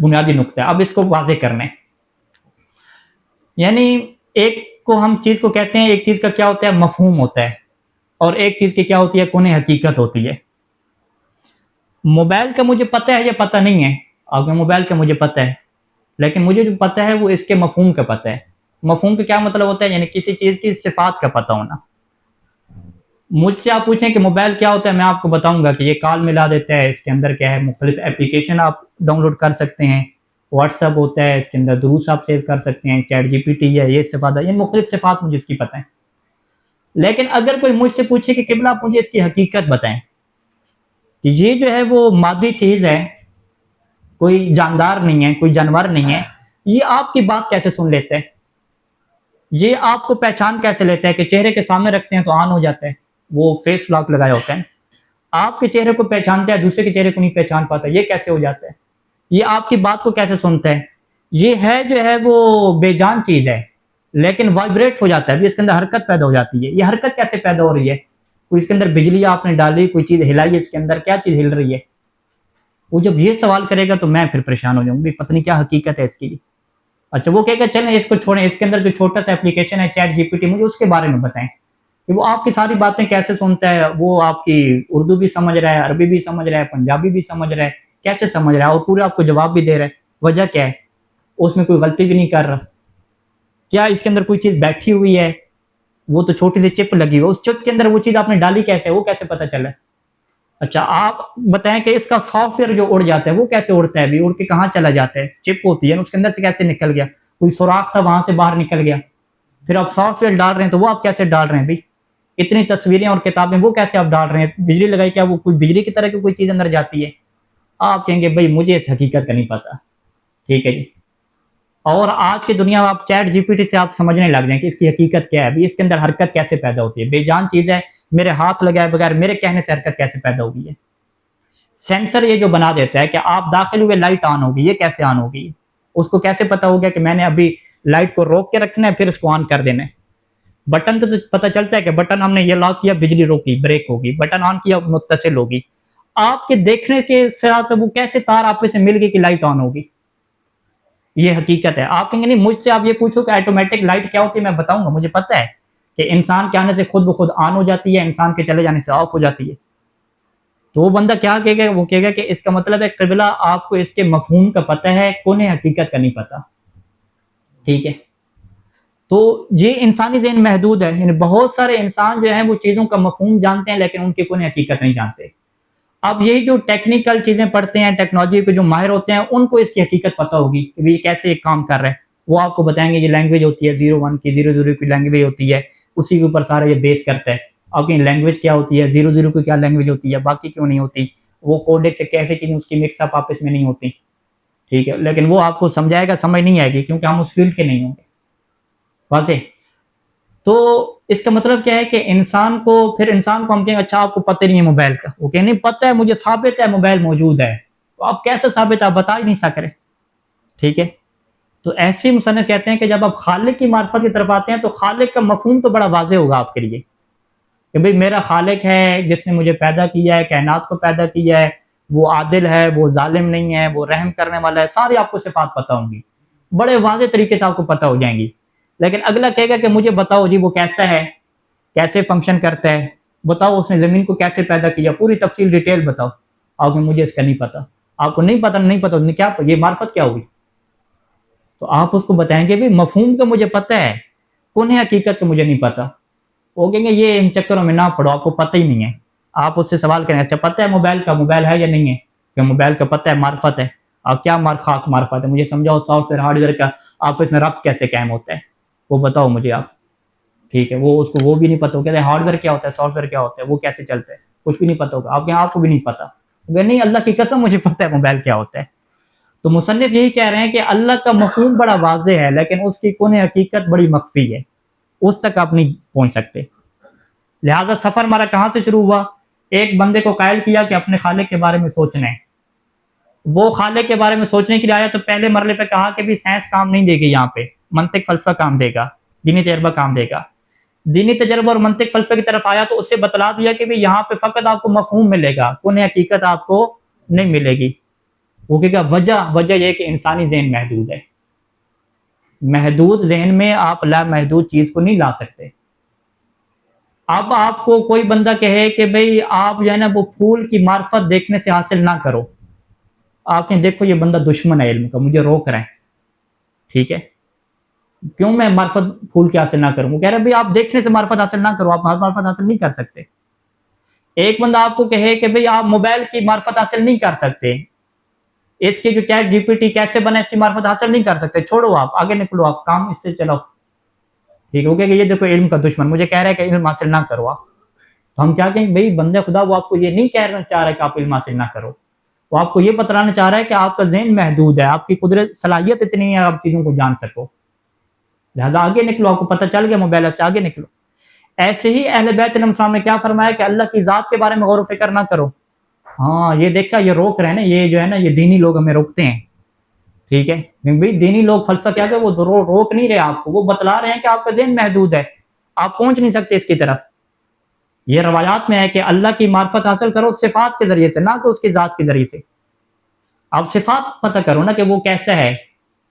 بنیادی نقطہ ہے۔ اب اس کو واضح کرنے، یعنی ایک کو ہم چیز کو کہتے ہیں، ایک چیز کا کیا ہوتا ہے؟ مفہوم ہوتا ہے، اور ایک چیز کی کیا ہوتی ہے؟ کن حقیقت ہوتی ہے۔ موبائل کا مجھے پتہ ہے یا پتہ نہیں ہے؟ آپ کے موبائل کا مجھے پتہ ہے، لیکن مجھے جو پتہ ہے وہ اس کے مفہوم کا پتہ ہے۔ مفہوم کا کیا مطلب ہوتا ہے؟ یعنی کسی چیز کی صفات کا پتہ ہونا۔ مجھ سے آپ پوچھیں کہ موبائل کیا ہوتا ہے، میں آپ کو بتاؤں گا کہ یہ کال ملا دیتا ہے، اس کے اندر کیا ہے، مختلف اپلیکیشن آپ ڈاؤن لوڈ کر سکتے ہیں، واٹس ایپ ہوتا ہے، اس کے اندر دروس آپ سیو کر سکتے ہیں، چیٹ جی پی ٹی ہے، یہ استفادہ، یہ مختلف صفات مجھے اس کی پتہ ہیں۔ لیکن اگر کوئی مجھ سے پوچھے کہ قبلہ آپ مجھے اس کی حقیقت بتائیں کہ یہ جو ہے وہ مادی چیز ہے، کوئی جاندار نہیں ہے، کوئی جانور نہیں ہے، یہ آپ کی بات کیسے سن لیتا ہے؟ یہ آپ کو پہچان کیسے لیتا ہے کہ چہرے کے سامنے رکھتے ہیں تو آن ہو جاتا ہے، وہ فیس لاک لگایا ہوتا ہے، آپ کے چہرے کو پہچانتا ہے، دوسرے کے چہرے کو نہیں پہچان پاتا، یہ کیسے ہو جاتا ہے؟ یہ آپ کی بات کو کیسے سنتا ہے؟ یہ ہے جو ہے وہ بے جان چیز ہے، لیکن وائبریٹ ہو جاتا ہے، ابھی اس کے اندر حرکت پیدا ہو جاتی ہے۔ یہ حرکت کیسے پیدا ہو رہی ہے؟ کوئی اس کے اندر بجلی آپ نے ڈالی، کوئی چیز ہلائی، اس کے اندر کیا چیز ہل رہی ہے؟ وہ جب یہ سوال کرے گا تو میں پھر پریشان ہو جاؤں گی، پتہ نہیں کیا حقیقت ہے اس کی۔ اچھا وہ کہے گا چلیں اس کو چھوڑیں، اس کے اندر جو چھوٹا سا اپلیکیشن ہے چیٹ جی پی ٹی، مجھے اس کے بارے میں بتائیں کہ وہ آپ کی ساری باتیں کیسے سنتا ہے، وہ آپ کی اردو بھی سمجھ رہا ہے، عربی بھی سمجھ رہا ہے، پنجابی بھی سمجھ رہا ہے، کیسے سمجھ رہا ہے، اور پورا آپ کو جواب بھی دے رہا ہے، وجہ کیا ہے؟ اس میں کوئی غلطی بھی نہیں کر رہا، کیا اس کے اندر کوئی چیز بیٹھی ہوئی ہے؟ وہ تو چھوٹی سی چپ لگی ہوئی، اس چپ کے اندر وہ چیز آپ نے ڈالی کیسے، وہ کیسے پتہ چلا؟ اچھا آپ بتائیں کہ اس کا سافٹ ویئر جو اڑ جاتا ہے وہ کیسے اڑتا ہے، بھی اڑ کے کہاں چلا جاتا ہے؟ چپ ہوتی ہے نا، اس کے اندر سے کیسے نکل گیا؟ کوئی سوراخ تھا وہاں سے باہر نکل گیا، پھر آپ سافٹ ویئر ڈال رہے ہیں تو وہ آپ کیسے ڈال رہے ہیں بھائی؟ اتنی تصویریں اور کتابیں وہ کیسے آپ ڈال رہے ہیں؟ بجلی لگائی، کیا وہ کوئی بجلی کی طرح کی کوئی چیز اندر جاتی ہے؟ آپ کہیں گے بھائی مجھے اس حقیقت کا نہیں پتا، ٹھیک ہے جی۔ اور آج کی دنیا میں آپ چیٹ جی پی ٹی سے آپ سمجھنے لگ جائیں کہ اس کی حقیقت کیا ہے، ابھی اس کے اندر حرکت کیسے پیدا ہوتی ہے، بے جان چیز ہے، میرے ہاتھ لگائے بغیر میرے کہنے سے حرکت کیسے پیدا ہوگی ہے؟ سینسر یہ جو بنا دیتا ہے کہ آپ داخل ہوئے لائٹ آن ہوگی، یہ کیسے آن ہوگی؟ اس کو کیسے پتا ہوگا کہ میں نے ابھی لائٹ کو روک کے رکھنا ہے پھر اس کو آن کر دینا ہے؟ بٹن تو پتہ چلتا ہے کہ بٹن ہم نے یہ لاک کیا بجلی روکی، بریک ہوگی، بٹن آن کیا متصل ہوگی، آپ کے دیکھنے کے ساتھ وہ کیسے تار آپس میں مل گئی کہ لائٹ آن ہوگی؟ یہ حقیقت ہے۔ آپ کہیں گے نہیں، مجھ سے آپ یہ پوچھو کہ آٹومیٹک لائٹ کیا ہوتی ہے، میں بتاؤں گا، مجھے پتہ ہے کہ انسان کے آنے سے خود بخود آن ہو جاتی ہے، انسان کے چلے جانے سے آف ہو جاتی ہے۔ تو وہ بندہ کیا کہے گا؟ وہ کہے گا کہ اس کا مطلب ہے قبلہ آپ کو اس کے مفہوم کا پتہ ہے، کون حقیقت کا نہیں پتہ، ٹھیک ہے؟ تو یہ انسانی ذہن محدود ہے، یعنی بہت سارے انسان جو ہیں وہ چیزوں کا مفہوم جانتے ہیں لیکن ان کی کوئی حقیقت نہیں جانتے۔ اب یہی جو ٹیکنیکل چیزیں پڑھتے ہیں، ٹیکنالوجی کے جو ماہر ہوتے ہیں، ان کو اس کی حقیقت پتہ ہوگی کہ یہ کیسے ایک کام کر رہا ہے، وہ آپ کو بتائیں گے یہ لینگویج ہوتی ہے 01 کی، 00 کی لینگویج ہوتی ہے، اسی کے اوپر سارا یہ بیس کرتا ہے۔ آپ کی لینگویج کیا ہوتی ہے، 00 کی کیا لینگویج ہوتی ہے، باقی کیوں نہیں ہوتی، وہ کوڈیک سے کیسے چیزیں اس کی مکس اپ آپس میں نہیں ہوتی، ٹھیک ہے؟ لیکن وہ آپ کو سمجھائے گا، سمجھ نہیں آئے گی کیونکہ ہم اس فیلڈ کے نہیں ہوں گے، واضح؟ تو اس کا مطلب کیا ہے کہ انسان کو ہم کہیں اچھا آپ کو پتہ نہیں ہے موبائل کا، وہ کہیں نہیں پتہ ہے، مجھے ثابت ہے موبائل موجود ہے، تو آپ کیسے ثابت ہے، آپ بتا ہی نہیں سک رہے، ٹھیک ہے؟ تو ایسے مصنف کہتے ہیں کہ جب آپ خالق کی معرفت کی طرف آتے ہیں تو خالق کا مفہوم تو بڑا واضح ہوگا آپ کے لیے کہ بھئی میرا خالق ہے جس نے مجھے پیدا کیا ہے، کائنات کو پیدا کیا ہے، وہ عادل ہے، وہ ظالم نہیں ہے، وہ رحم کرنے والا ہے، ساری آپ کو صفات پتہ ہوں گی، بڑے واضح طریقے سے آپ کو پتہ ہو جائیں گی۔ لیکن اگلا کہے گا کہ مجھے بتاؤ جی وہ کیسا ہے، کیسے فنکشن کرتا ہے، بتاؤ اس نے زمین کو کیسے پیدا کیا، پوری تفصیل ڈیٹیل بتاؤ، آپ کو مجھے اس کا نہیں پتا، آپ کو نہیں پتا کیا یہ معرفت کیا ہوگی؟ تو آپ اس کو بتائیں گے بھی مفہوم کا مجھے پتہ ہے، کون ہے حقیقت کا مجھے نہیں پتا، وہ کہیں گے یہ ان چکروں میں نہ پڑو، آپ کو پتہ ہی نہیں ہے۔ آپ اس سے سوال کریں اچھا پتہ ہے موبائل کا، موبائل ہے یا نہیں ہے، کہ موبائل کا پتہ ہے، معرفت ہے، آپ کیا خاک معرفت ہے، مجھے سمجھاؤ سافٹ ویئر ہارڈ ویئر کا آپس میں ربط کیسے قائم ہوتا ہے، وہ بتاؤ مجھے آپ، ٹھیک ہے؟ وہ اس کو وہ بھی نہیں پتہ، وہ کہتے ہیں ہارڈ ویئر کیا ہوتا ہے، سافٹ ویئر کیا ہوتا ہے، وہ کیسے چلتا ہے، کچھ بھی نہیں پتہ ہوگا، آپ کو بھی نہیں پتہ، نہیں اللہ کی قسم مجھے پتہ ہے موبائل کیا ہوتا ہے، تو مصنف یہی کہہ رہے ہیں کہ اللہ کا مفہوم بڑا واضح ہے لیکن اس کی کون حقیقت بڑی مخفی ہے، اس تک آپ نہیں پہنچ سکتے۔ لہٰذا سفر ہمارا کہاں سے شروع ہوا؟ ایک بندے کو قائل کیا کہ اپنے خالق کے بارے میں سوچنا ہے، وہ خالق کے بارے میں سوچنے کے لیے آیا تو پہلے مرحلے پہ کہا کہ بھی سائنس کام نہیں دے گی، یہاں پہ منطق فلسفہ کام دے گا، دینی تجربہ کام دے گا۔ دینی تجربہ اور منطق فلسفہ کی طرف آیا تو اسے بتلا دیا کہ بھی یہاں پہ فقط آپ کو مفہوم ملے گا، کون حقیقت آپ کو نہیں ملے گی۔ وہ کہے گا وجہ یہ کہ انسانی ذہن محدود ہے، محدود ذہن میں آپ لامحدود چیز کو نہیں لا سکتے۔ اب آپ کو کوئی بندہ کہے کہ بھئی آپ جو ہے نا وہ پھول کی معرفت دیکھنے سے حاصل نہ کرو، آپ نے دیکھو یہ بندہ دشمن ہے علم کا، مجھے روک رہا ہے، ٹھیک ہے، کیوں میں معرفت پھول کی حاصل نہ کروں؟ وہ کہہ رہے ہیں بھئی آپ دیکھنے سے معرفت حاصل نہ کرو، آپ معرفت حاصل نہیں کر سکتے۔ ایک بندہ آپ کو کہے کہ بھئی آپ موبائل کی معرفت حاصل نہیں کر سکتے، اس کے جو چیٹ جی پی ٹی کیسے بنا اس کی معرفت حاصل نہیں کر سکتے، چھوڑو، آپ آگے نکلو، آپ کام اس سے چلاؤ، ٹھیک ہے، کہ یہ دیکھو علم کا دشمن مجھے کہہ رہا ہے کہ علم حاصل نہ کرو آپ، تو ہم کیا کہیں بھئی بندہ خدا وہ آپ کو یہ نہیں کہنا چاہ رہا ہے کہ آپ علم حاصل نہ کرو، وہ آپ کو یہ بتلانا چاہ رہا ہے کہ آپ کا ذہن محدود ہے، آپ کی قدرت صلاحیت اتنی ہے آپ چیزوں کو جان سکو، لہذا آگے نکلو، آپ کو پتہ چل گیا موبائل سے، آگے نکلو۔ ایسے ہی اہل بیت علیہ السلام نے کیا فرمایا کہ اللہ کی ذات کے بارے میں غور و فکر نہ کرو۔ ہاں یہ دیکھا، یہ روک رہے ہیں نا، یہ جو ہے نا یہ دینی لوگ ہمیں روکتے ہیں، ٹھیک ہے، بھئی دینی لوگ فلسفہ کیا کہ وہ روک نہیں رہے آپ کو، وہ بتلا رہے ہیں کہ آپ کا ذہن محدود ہے، آپ پہنچ نہیں سکتے اس کی طرف۔ یہ روایات میں ہے کہ اللہ کی معرفت حاصل کرو صفات کے ذریعے سے، نہ کہ اس کی ذات کے ذریعے سے۔ آپ صفات پتہ کرو نا کہ وہ کیسا ہے،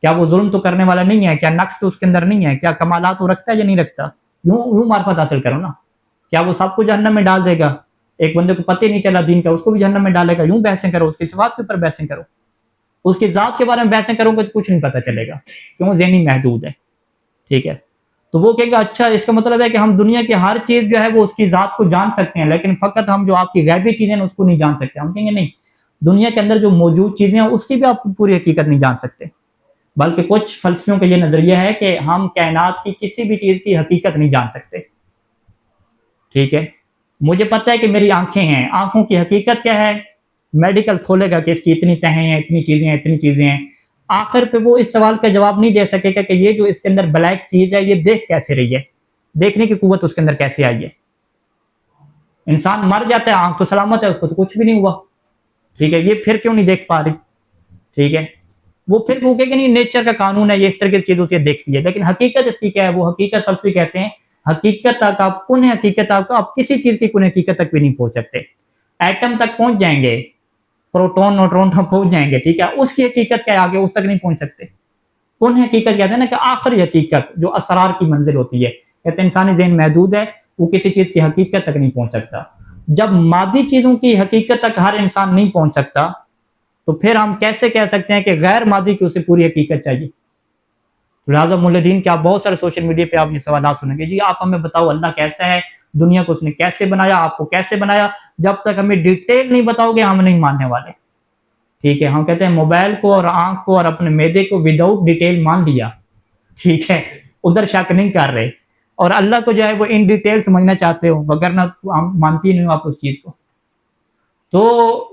کیا وہ ظلم تو کرنے والا نہیں ہے، کیا نقص تو اس کے اندر نہیں ہے، کیا کمالات وہ رکھتا ہے یا نہیں رکھتا، یوں معرفت حاصل کرو نا۔ کیا وہ سب کو جہنم میں ڈال دے گا؟ ایک بندے کو پتہ نہیں چلا دین کا، اس کو بھی جہنم میں ڈالے گا، یوں بحثیں کرو، اس کی صفات کے اوپر بحثیں کرو، اس کی ذات کے بارے میں بحثیں کرو گے تو کچھ نہیں پتہ چلے گا، کیوں ذہنی محدود ہے، ٹھیک ہے۔ تو وہ کہے گا اچھا اس کا مطلب ہے کہ ہم دنیا کی ہر چیز جو ہے وہ اس کی ذات کو جان سکتے ہیں، لیکن فقط ہم جو آپ کی غیبی چیزیں ہیں اس کو نہیں جان سکتے۔ ہم کہیں گے نہیں، دنیا کے اندر جو موجود چیزیں ہیں اس کی بھی آپ کو پوری حقیقت نہیں جان سکتے، بلکہ کچھ فلسفیوں کا یہ نظریہ ہے کہ ہم کائنات کی کسی بھی چیز کی حقیقت نہیں جان سکتے، ٹھیک ہے۔ مجھے پتہ ہے کہ میری آنکھیں ہیں، آنکھوں کی حقیقت کیا ہے؟ میڈیکل کھولے گا کہ اس کی اتنی تہیں ہیں، اتنی چیزیں ہیں، اتنی چیزیں ہیں، آخر پہ وہ اس سوال کا جواب نہیں دے سکے گا کہ یہ جو اس کے اندر بلیک چیز ہے یہ دیکھ کیسے رہی ہے، دیکھنے کی قوت اس کے اندر کیسے آئی ہے۔ انسان مر جاتا ہے، آنکھ تو سلامت ہے، اس کو تو کچھ بھی نہیں ہوا، ٹھیک ہے، یہ پھر کیوں نہیں دیکھ پا رہی، ٹھیک ہے، وہ پھر وہ کہ نہیں نیچر کا قانون ہے، یہ اس طرح کی چیزوں سے دیکھتی ہے، لیکن حقیقت اس کی کیا ہے؟ وہ حقیقت فلسفی کہتے ہیں حقیقت تک آپ کن حقیقت آپ کسی چیز کی کن حقیقت تک بھی نہیں پہنچ سکتے۔ ایٹم تک پہنچ جائیں گے، پروٹون نیوٹرون تک پہنچ جائیں گے، ٹھیک ہے، اس کی حقیقت کیا ہے آگے اس تک نہیں پہنچ سکتے۔ کن حقیقت کہتے ہیں نا کہ آخری حقیقت جو اسرار کی منزل ہوتی ہے، کہتے ہیں انسانی ذہن محدود ہے، وہ کسی چیز کی حقیقت تک نہیں پہنچ سکتا۔ جب مادی چیزوں کی حقیقت تک ہر انسان نہیں پہنچ سکتا تو پھر ہم کیسے کہہ سکتے ہیں کہ غیر مادی کی اسے پوری حقیقت چاہیے؟ لہٰذا مولدین کے آپ بہت سارے سوشل میڈیا پہ آپ یہ سوالات سنیں گے، جی آپ ہمیں بتاؤ اللہ کیسا ہے، دنیا کو اس نے کیسے بنایا، آپ کو کیسے بنایا؟ جب تک ہمیں ڈیٹیل نہیں بتاؤ گے ہم نہیں ماننے والے، ٹھیک ہے۔ ہم کہتے ہیں موبائل کو اور آنکھ کو اور اپنے معدے کو وداؤٹ ڈیٹیل مان لیا، ٹھیک ہے، ادھر شک نہیں کر رہے، اور اللہ کو جو ہے وہ ان ڈیٹیل سمجھنا چاہتے ہو، وگرنہ ہم مانتی نہیں ہو آپ اس چیز کو۔ تو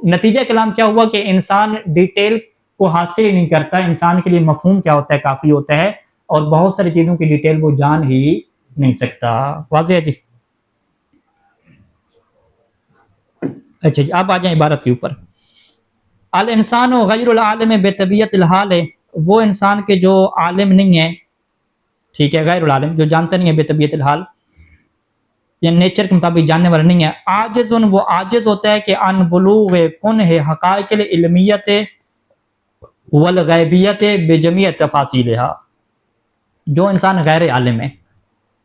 نتیجہ کلام کیا ہوا کہ انسان ڈیٹیل کو حاصل ہی نہیں کرتا، انسان کے لیے مفہوم کیا ہوتا ہے کافی ہوتا ہے، اور بہت ساری چیزوں کی ڈیٹیل وہ جان ہی نہیں سکتا۔ واضح ہے جی؟ اچھا جی، اب آ جائیں عبارت کے اوپر۔ الانسان و غیر العالم بے طبیعت الحال ہے، وہ انسان کے جو عالم نہیں ہے، ٹھیک ہے، غیر العالم جو جانتا نہیں ہے، بے طبیعت الحال یا نیچر کے مطابق جاننے والا نہیں ہے، عاجز وہ عاجز ہوتا ہے کہ ان بلوغ کن ہے حقائق العلمیت والغیبیت بجمیع تفاصیلہا۔ جو انسان غیر عالم ہے،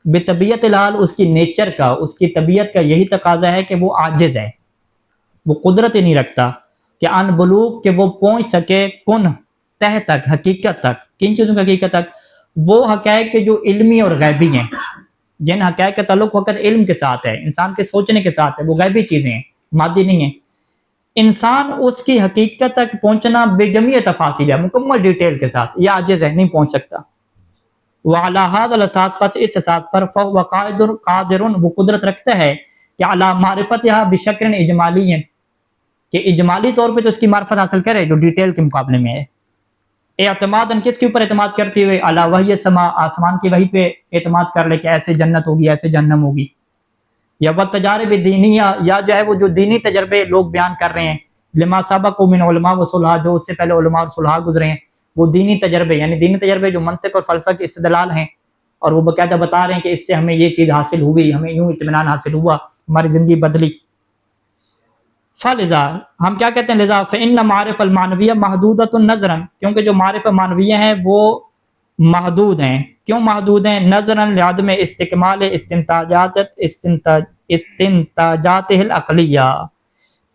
بے طبیعت الحال اس کی نیچر کا، اس کی طبیعت کا یہی تقاضا ہے کہ وہ عاجز ہے، وہ قدرت ہی نہیں رکھتا کہ ان بلوغ کہ وہ پہنچ سکے کن تہ تک، حقیقت تک، کن چیزوں کی حقیقت تک؟ وہ حقائق کے جو علمی اور غیبی ہیں، جن حقائق کا تعلق وقت علم کے ساتھ ہے، انسان کے سوچنے کے ساتھ ہے، وہ غیبی چیزیں ہیں، مادی نہیں ہیں۔ انسان اس کی حقیقت تک پہنچنا بے جمیع تفاصیل ہے، مکمل ڈیٹیل کے ساتھ یہ عاجز ہے، نہیں پہنچ سکتا۔ وعلی ھذا الاساس، پس اس اساس پر فهو قادر وہ قدرت رکھتا ہے کہ علی معرفتها بشکل اجمالی ہے، کہ اجمالی طور پہ تو اس کی معرفت حاصل کرے جو ڈیٹیل کے مقابلے میں ہے، اعتماداً کس کے اوپر اعتماد کرتے ہوئے؟ علی وحی سما، آسمان کی وحی پہ اعتماد کر لے کہ ایسے جنت ہوگی ایسے جہنم ہوگی، یا والتجارب دینیہ، یا جو ہے وہ جو دینی تجربے لوگ بیان کر رہے ہیں، لما سبق من علماء و صلحاء، جو اس سے پہلے علماء اور صلحاء گزرے ہیں، وہ دینی تجربے، یعنی دینی تجربے جو منطق اور فلسفہ کے استدلال ہیں، اور وہ باقاعدہ بتا رہے ہیں کہ اس سے ہمیں یہ چیز حاصل ہوئی، ہمیں یوں اطمینان حاصل ہوا، ہماری زندگی بدلی۔ فلذا ہم کیا کہتے ہیں؟ لذا فإن معارف المعنویہ محدودۃ نظرا، کیونکہ جو معارف معنویہ ہیں وہ محدود ہیں۔ کیوں محدود ہیں؟ نظرا لعدم استکمال استنتاجات العقلیہ،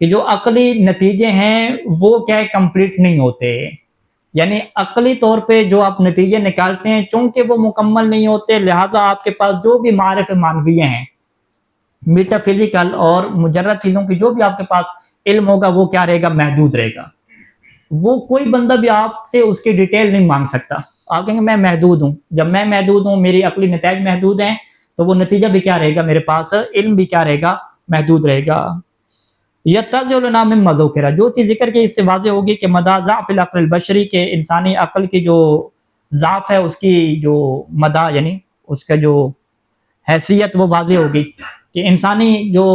کہ جو عقلی نتیجے ہیں وہ کیا کمپلیٹ نہیں ہوتے، یعنی عقلی طور پہ جو آپ نتیجے نکالتے ہیں چونکہ وہ مکمل نہیں ہوتے، لہٰذا آپ کے پاس جو بھی معارف معنویہ ہیں، میٹا فزیکل اور مجرد چیزوں کی جو بھی آپ کے پاس علم ہوگا وہ کیا رہے گا؟ محدود رہے گا۔ وہ کوئی بندہ بھی آپ سے اس کی ڈیٹیل نہیں مانگ سکتا۔ آپ کہیں گے میں محدود ہوں، جب میں محدود ہوں، میری عقلی نتائج محدود ہیں، تو وہ نتیجہ بھی کیا رہے گا میرے پاس؟ علم بھی کیا رہے گا؟ محدود رہے گا۔ یتضح لنا مما ذکر، جو چیز ذکر کی اس سے واضح ہوگی کہ مدى ضعف العقل البشری، کے انسانی عقل کی جو ضعف ہے اس کی جو مدى یعنی اس کا جو حیثیت وہ واضح ہوگی، کہ انسانی جو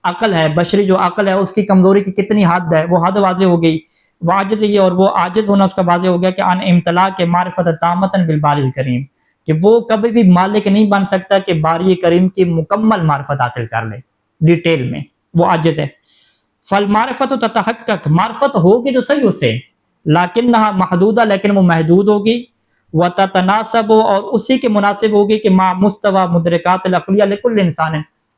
عقل ہے، بشری جو عقل ہے، اس کی کمزوری کی کتنی حد ہے، وہ حد واضح ہو گئی۔ واجز یہ، اور وہ عاجز ہونا اس کا واضح ہو گیا کہ ان امتلاء کے معرفت تامۃ بالباری الکریم، کہ وہ کبھی بھی مالک نہیں بن سکتا کہ باری کریم کی مکمل معرفت حاصل کر لے ڈیٹیل میں، وہ عاجز ہے۔ فالمعرفت تتحقق، معرفت ہوگی تو صحیح اسے، لیکنہا محدودہ، لیکن وہ محدود ہوگی، وتتناسب، اور اسی کے مناسب ہوگی کہ مع مستوی مدرکات العقلیہ لکل انسان،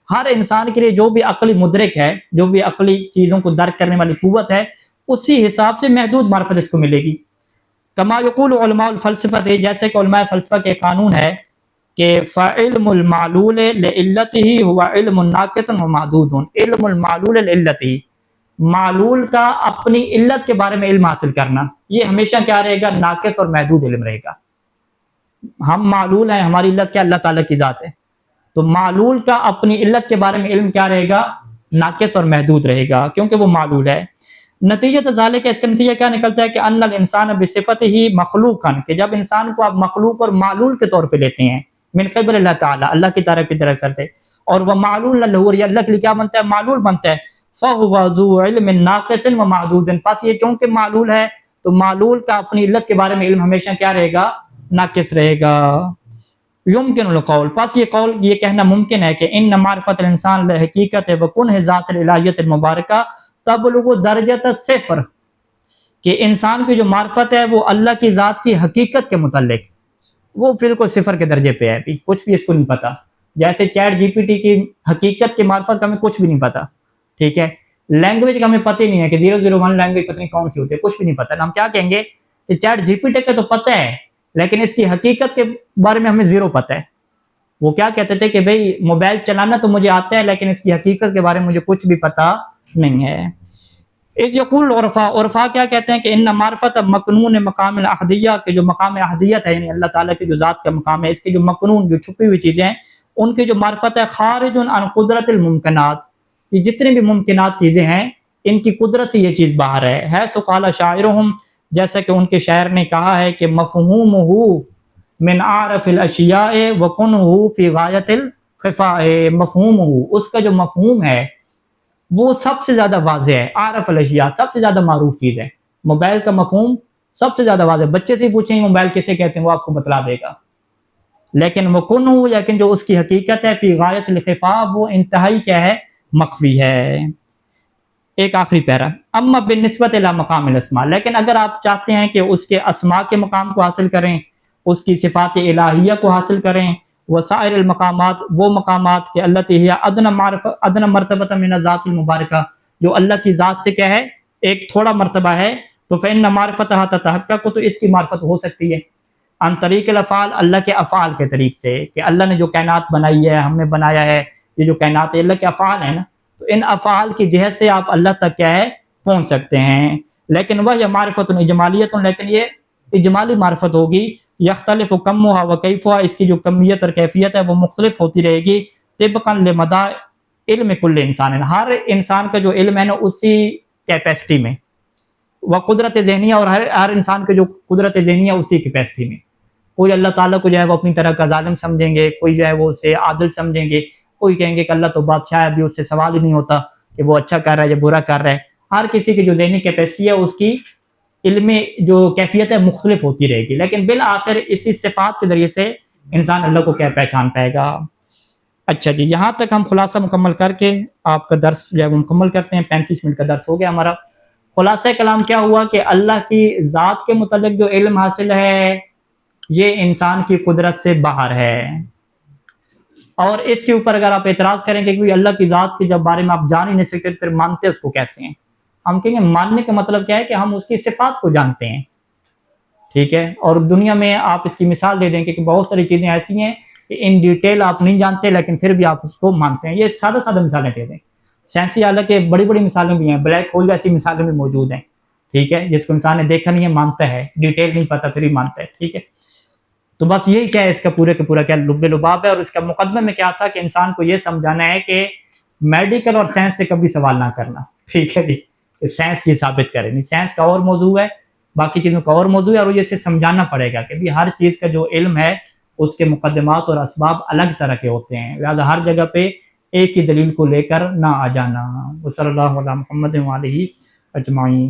ہر انسان کے لیے جو بھی عقلی مدرک ہے، جو بھی عقلی چیزوں کو درک کرنے والی قوت ہے، اسی حساب سے محدود معرفت اس کو ملے گی۔ کما یقول علماء الفلسفہ، جیسے کہ علماء فلسفہ کے قانون ہے کہ فعلم المعلول لعلتہ ہوا علم ناقص و محدود، علم المعلول لعلتہ، معلول کا اپنی علت کے بارے میں علم حاصل کرنا، یہ ہمیشہ کیا رہے گا؟ ناقص اور محدود علم رہے گا۔ ہم معلول ہیں، ہماری علت کیا؟ اللہ تعالیٰ کی ذات ہے، تو معلول کا اپنی علت کے بارے میں علم کیا رہے گا؟ ناقص اور محدود رہے گا، کیونکہ وہ معلول ہے۔ نتیجہ ذالک، اس کا نتیجہ کیا نکلتا ہے کہ ان الانسان بصفت ہی مخلوقا، کہ جب انسان کو آپ مخلوق اور معلول کے طور پہ لیتے ہیں، من قبل اللہ تعالیٰ، اللہ کی طرف کی طرف کرتے، اور وہ معلول لہو، یہ اللہ کے لیے کیا بنتا ہے؟ معلول بنتا ہے۔ فہو ذو علم ناقص و محدود، پس یہ چونکہ معلول ہے تو معلول کا اپنی علت کے بارے میں علم ہمیشہ کیا رہے گا؟ ناقص رہے گا۔ یمکن القول، پس یہ قول، یہ کہنا ممکن ہے کہ ان معرفت الانسان لحقیقت وکنہ ذات الالہیت المبارکہ تبلغ درجۃ صفر، کہ انسان کی جو معرفت ہے وہ اللہ کی ذات کی حقیقت کے متعلق وہ بالکل صفر کے درجے پہ ہے، ابھی کچھ بھی اس کو نہیں پتا۔ جیسے چیٹ جی پی ٹی کی حقیقت کی معرفت کا ہمیں کچھ بھی نہیں پتا، ٹھیک ہے، لینگویج کا ہمیں پتہ ہی نہیں ہے کہ 001 لینگویج پتہ نہیں کون سی ہوتی ہے، کچھ بھی نہیں پتا۔ ہم کیا کہیں گے کہ چیٹ جی پی ٹی کا تو پتہ ہے، لیکن اس کی حقیقت کے بارے میں ہمیں زیرو پتہ ہے۔ وہ کیا کہتے تھے کہ بھئی موبائل چلانا تو مجھے آتا ہے، لیکن اس کی حقیقت کے بارے میں مجھے کچھ بھی پتہ نہیں ہے۔ اذ یقول عرفا، عرفا کیا کہتے ہیں کہ ان معرفت مکنون مقام الاحدیہ، کہ جو مقام احدیت ہے، یعنی اللہ تعالیٰ کی جو ذات کا مقام ہے، اس کے جو مکنون، جو چھپی ہوئی چیزیں ہیں، ان کی جو معرفت ہے خارج عن قدرت الممکنات، یہ جتنے بھی ممکنات چیزیں ہیں ان کی قدرت سے یہ چیز باہر ہے سقال شاعرہم، جیسا کہ ان کے شاعر نے کہا ہے کہ مفہومہ من اعرف الاشیاء وکنہ فی غایت الخفاء، مفہومہ، اس کا جو مفہوم ہے وہ سب سے زیادہ واضح ہے، اعرف الاشیاء، سب سے زیادہ معروف چیز ہے، موبائل کا مفہوم سب سے زیادہ واضح، بچے سے پوچھیں گے موبائل کسے کہتے ہیں وہ آپ کو بتلا دے گا، لیکن وکنہ، لیکن جو اس کی حقیقت ہے فی غایت الخفاء، وہ انتہائی کیا ہے؟ مخفی ہے۔ ایک آخری پیرا، اما بالنسبت الی مقام الاسماء، لیکن اگر آپ چاہتے ہیں کہ اس کے اسماء کے مقام کو حاصل کریں، اس کی صفات الہیہ کو حاصل کریں، وسائر المقامات، وہ مقامات کہ اللہ تہیا ادنى مرتبہ من الذات المبارکہ، جو اللہ کی ذات سے کیا ہے؟ ایک تھوڑا مرتبہ ہے، تو فإن معرفتها تتحقق، تو اس کی معرفت ہو سکتی ہے عن طریق الافعال، اللہ کے افعال کے طریق سے، کہ اللہ نے جو کائنات بنائی ہے، ہم نے بنایا ہے، یہ جو کائنات ہے اللہ کے افعال ہیں نا، تو ان افعال کی جہت سے آپ اللہ تک کیا ہے؟ پہنچ سکتے ہیں۔ لیکن وہ معرفت اجمالیت، لیکن یہ اجمالی معرفت ہوگی، یختلف کمها وکیفها، اس کی جو کمیت اور کیفیت ہے وہ مختلف ہوتی رہے گی، طبقا لمدى علم کل انسان، ہر انسان کا جو علم ہے نا اسی کیپیسٹی میں، وہ قدرت ذہنیہ، اور ہر انسان کے جو قدرت ذہنیہ اسی کیپیسٹی میں. کوئی اللہ تعالیٰ کو جو ہے وہ اپنی طرح کا ظالم سمجھیں گے، کوئی جو ہے وہ اسے عادل سمجھیں گے، کوئی کہیں گے کہ اللہ تو بادشاہ ہے، ابھی اس سے سوال ہی نہیں ہوتا کہ وہ اچھا کر رہا ہے یا برا کر رہا ہے. ہر کسی کی جو ذہنی کیپیسٹی ہے اس کی علم جو کیفیت ہے مختلف ہوتی رہے گی، لیکن بالآخر اسی صفات کے ذریعے سے انسان اللہ کو کیا پہچان پائے گا. اچھا جی، یہاں تک ہم خلاصہ مکمل کر کے آپ کا درس جو ہے وہ مکمل کرتے ہیں. 35 منٹ کا درس ہو گیا ہمارا. خلاصہ کلام کیا ہوا کہ اللہ کی ذات کے متعلق جو علم حاصل ہے یہ انسان کی قدرت سے باہر ہے، اور اس کے اوپر اگر آپ اعتراض کریں کہ کوئی اللہ کی ذات کے جب بارے میں آپ جان ہی نہیں سکتے پھر مانتے اس کو کیسے ہیں، ہم کہیں گے ماننے کا مطلب کیا ہے کہ ہم اس کی صفات کو جانتے ہیں. ٹھیک ہے، اور دنیا میں آپ اس کی مثال دے دیں کہ بہت ساری چیزیں ایسی ہیں کہ ان ڈیٹیل آپ نہیں جانتے لیکن پھر بھی آپ اس کو مانتے ہیں. یہ سادہ سادہ مثالیں دے دیں. سائنسی حالانکہ بڑی بڑی مثالیں بھی ہیں، بلیک ہول جیسی مثالیں بھی موجود ہیں. ٹھیک ہے، جس کو انسان نے دیکھا نہیں ہے مانتا ہے، ڈیٹیل نہیں پتا پھر بھی مانتا ہے. ٹھیک ہے، تو بس یہی کیا ہے اس کا پورے کا پورا کیا لب لباب ہے. اور اس کا مقدمے میں کیا تھا کہ انسان کو یہ سمجھانا ہے کہ میڈیکل اور سائنس سے کبھی سوال نہ کرنا. ٹھیک ہے جی، سائنس کی ثابت کرے نہیں، سائنس کا اور موضوع ہے، باقی چیزوں کا اور موضوع ہے، اور یہ سے سمجھانا پڑے گا کہ بھی ہر چیز کا جو علم ہے اس کے مقدمات اور اسباب الگ طرح کے ہوتے ہیں، لہٰذا ہر جگہ پہ ایک ہی دلیل کو لے کر نہ آ جانا. وصلی اللہ علی محمد وآلہ اجمعین.